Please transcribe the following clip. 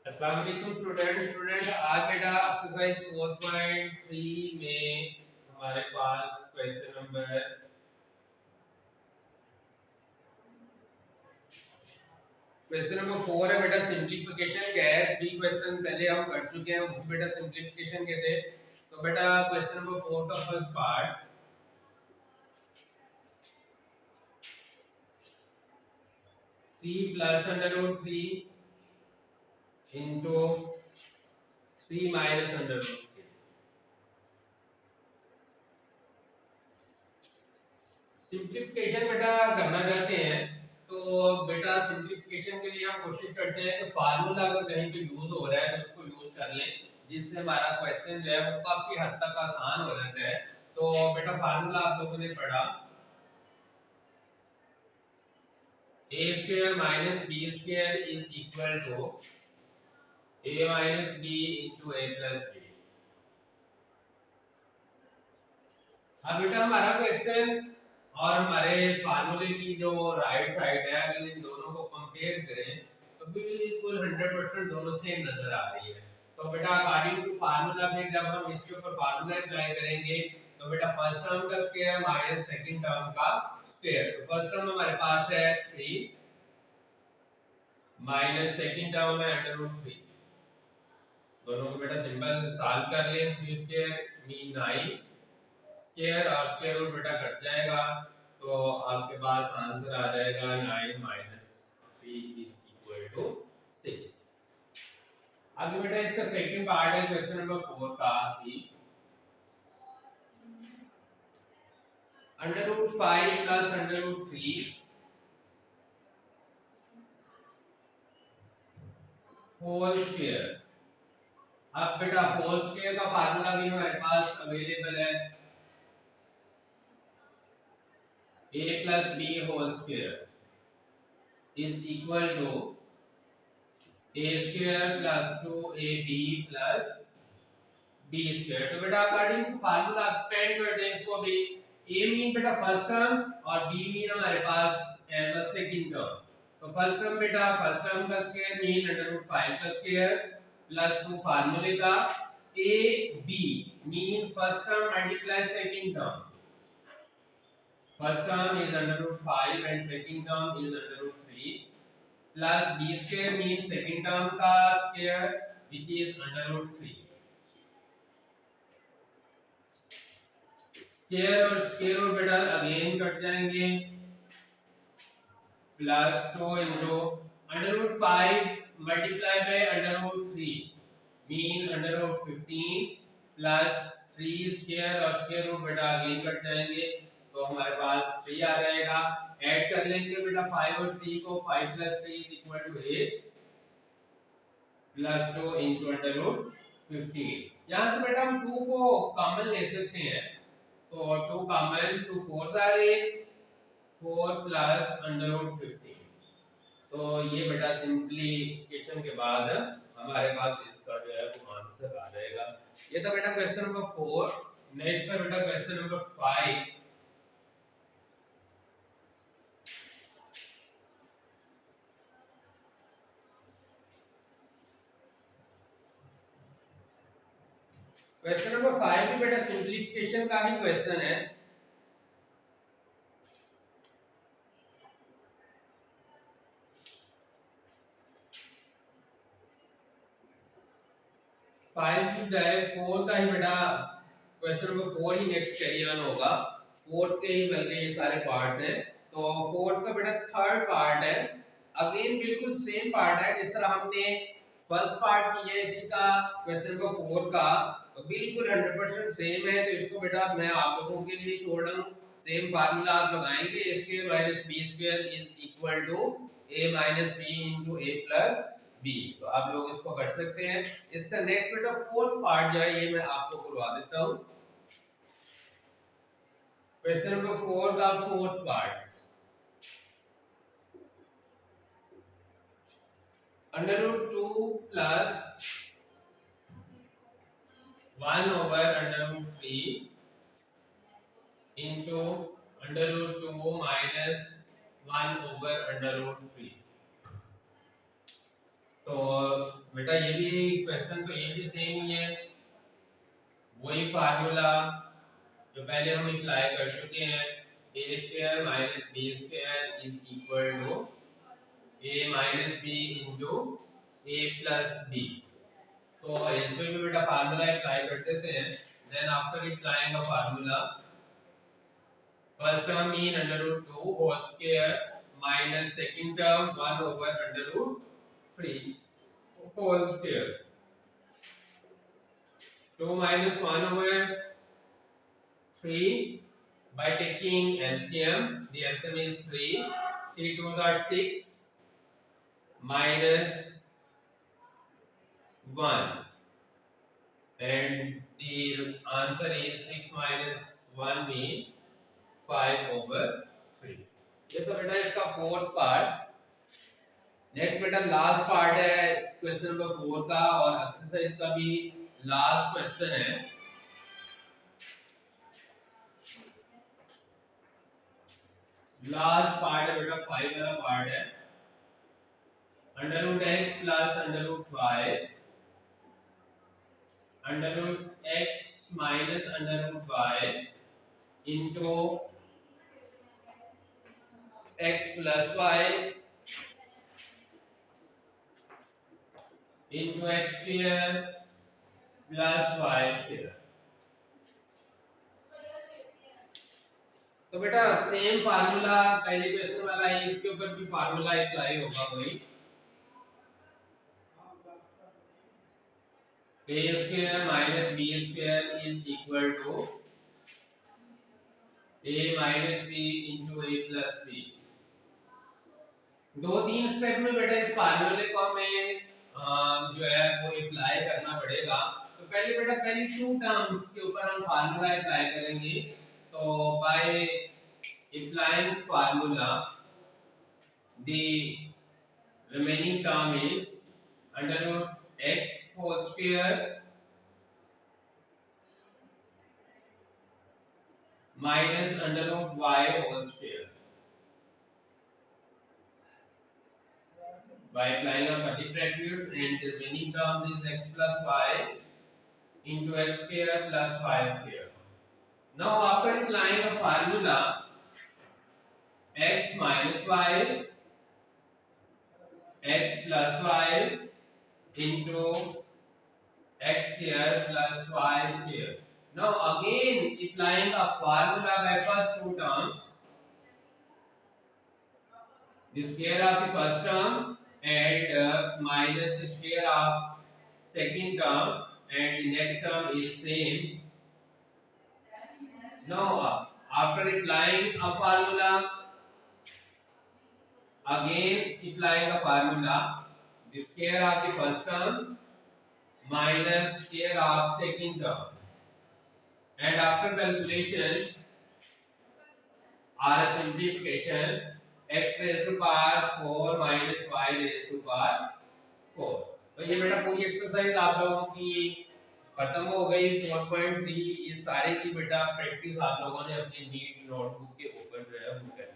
अस्सलाम वालेकुम स्टूडेंट आज बेटा एक्सरसाइज 4.3 में हमारे पास क्वेश्चन नंबर 4 है बेटा। सिंपलीफिकेशन क्या है? 3 क्वेश्चन पहले हम कर चुके हैं, वो बेटा सिंपलीफिकेशन के थे। तो बेटा क्वेश्चन नंबर 4 का first part 3 plus under root 3 into 3 minus under root 3। Simplification बेटा करना चाहते हैं तो बेटा सिंपलीफिकेशन के लिए हम कोशिश करते हैं कि फार्मूला अगर कहीं पे यूज हो रहा है तो उसको यूज कर लें, जिससे हमारा क्वेश्चन जो है वो काफी हद तक आसान हो जाता है। तो बेटा फार्मूला आप लोगों ने पढ़ा a square minus b square is equal to a minus b into a plus b। अब बेटा हमारा क्वेश्चन और हमारे फार्मूले की जो राइट साइड है, अगर इन दोनों को कंपेयर करें तो बिल्कुल 100% दोनों सेम नजर आ रही है। तो बेटा अकॉर्डिंग टू फार्मूला फिर जब हम इसके ऊपर फार्मूला अप्लाई करेंगे तो बेटा फर्स्ट टर्म का स्क्वायर माइनस सेकंड टर्म का स्क्वायर। तो फर्स्ट टर्म हमारे पास है 3 माइनस सेकंड टर्म है अंडर रूट 3। दोनों को बेटा सिंपल सॉल्व कर लें। 3 स्क्वायर मीन 9 स्क्वायर और स्क्वायर रूट बेटा कट जाएगा तो आपके पास आंसर आ जाएगा 9 माइनस 3 इज इक्वल टू 6। अब बेटा इसका सेकंड पार्ट है क्वेश्चन नंबर 4 का कि under root 5 plus under root 3 whole square. अब बेटा होल स्क्वायर का फार्मूला भी हमारे पास अवेलेबल है, a plus b whole square is equal to a square plus 2ab plus b square। तो बेटा अकॉर्डिंग टू फार्मूला एक्सपेंड करते हैं इसको भी। a मीन बेटा फर्स्ट टर्म और b मीन हमारे पास एज अ सेकंड टर्म। तो फर्स्ट टर्म बेटा फर्स्ट टर्म का स्क्वायर मीन अंडर रूट 5 का स्क्वायर प्लस 2 फार्मूले का a b mean first term multiply second term. First term is under root 5 and second term is under root 3 plus b square means second term का square which is under root 3। square और square root बेटा again cut जाएंगे plus 2 into under root 5 multiply by under root 3 mean under root 15 plus 3 square और square root बेटा again cut जाएंगे तो हमारे पास 3 आ जाएगा। ऐड कर लेंगे बेटा 5 और 3 को, 5 plus 3 is equal to 8 plus 2 into under root 15। यहाँ से बेटा हम 2 को कॉमन ले सकते हैं तो 2 common, 2 4s are 8, 4 plus under root 15। तो ये बेटा सिंपलीफिकेशन के बाद हमारे पास इसका जो है वो आंसर आ जाएगा। ये था बेटा क्वेश्चन नंबर 4। नेक्स्ट है बेटा क्वेश्चन नंबर 5। क्वेश्चन नंबर 5 भी बेटा सिंपलीफिकेशन का ही क्वेश्चन है। फाइव की बजाय 4 का ही बेटा question number 4 he next carry on होगा। फोर्थ के ही बल्कि ये सारे पार्ट्स हैं। तो फोर्थ का बेटा थर्ड पार्ट है, अगेन बिल्कुल सेम पार्ट है जिस तरह हमने फर्स्ट पार्ट किया है इसी का क्वेश्चन नंबर 4 का, तो बिल्कुल 100% सेम है। तो इसको बेटा मैं आप लोगों के लिए छोड़ रहा हूँ। सेम फार्मूला आप लगाएंगे, a square minus b square is equal to a minus b into a plus b। तो आप लोग इसको कर सकते हैं। इसका नेक्स्ट बेटा फोर्थ पार्ट जो है ये मैं आपको करवा देता हूँ। क्वेश्चन नंबर 4 का fourth part, under root 2 plus 1 over under root 3 into under root 2 minus 1 over under root 3। तो बेटा ये भी क्वेश्चन तो ये भी सेम ही है, वही फार्मूला जो पहले हम अप्लाई कर चुके हैं, a square minus b square is equal to a minus b into a plus b। तो इसमें भी बेटा फार्मूला अप्लाई कर देते हैं। Then after applying a formula, first term mean under root 2 whole square minus second term 1 over under root 3 whole square. 2 minus 1 over 3 by taking LCM. The LCM is 3. 3 2s are 6 minus 1. And the answer is 6 minus 1 mean 5 over 3. ये तो बेटा इसका fourth part. Next बेटा last part है question number 4 का, और exercise का भी लास्ट क्वेश्चन है। लास्ट पार्ट है बेटा 5 वाला पार्ट है। Under root x plus under root y under root x minus under root y into x plus y into x square plus y square. तो बेटा सेम फार्मूला पहले question वाला है, इसके ऊपर भी फार्मूला अप्लाई होगा कोई। a square minus b square is equal to a minus b into a plus b। दो तीन स्टेप में बेटा इस फार्मूले को हमें जो है वो अप्लाई करना पड़ेगा। तो पहले बेटा पहली टू टर्म्स के ऊपर हम फार्मूला अप्लाई करेंगे। तो by applying formula the remaining term is under root x whole square minus under root y whole square। By applying our curly brackets, and the remaining terms is x plus y into x square plus y square। Now after applying a formula, x minus y x plus y into x square plus y square। Now again applying a formula by first two terms, the square of the first term and minus the square of second term, and the next term is same। Now after applying a formula, again applying a formula, the square of the first term minus square of second term, and after calculation or a simplification, x raised to power 4 minus y raised to power 4। तो ये बेटा पूरी exercise आप लोगों की खत्म हो गई। 4.3 इस सारे की बेटा प्रैक्टिस आप लोगों ने अपनी नीट नोटबुक के ऊपर जो है वो करनी है।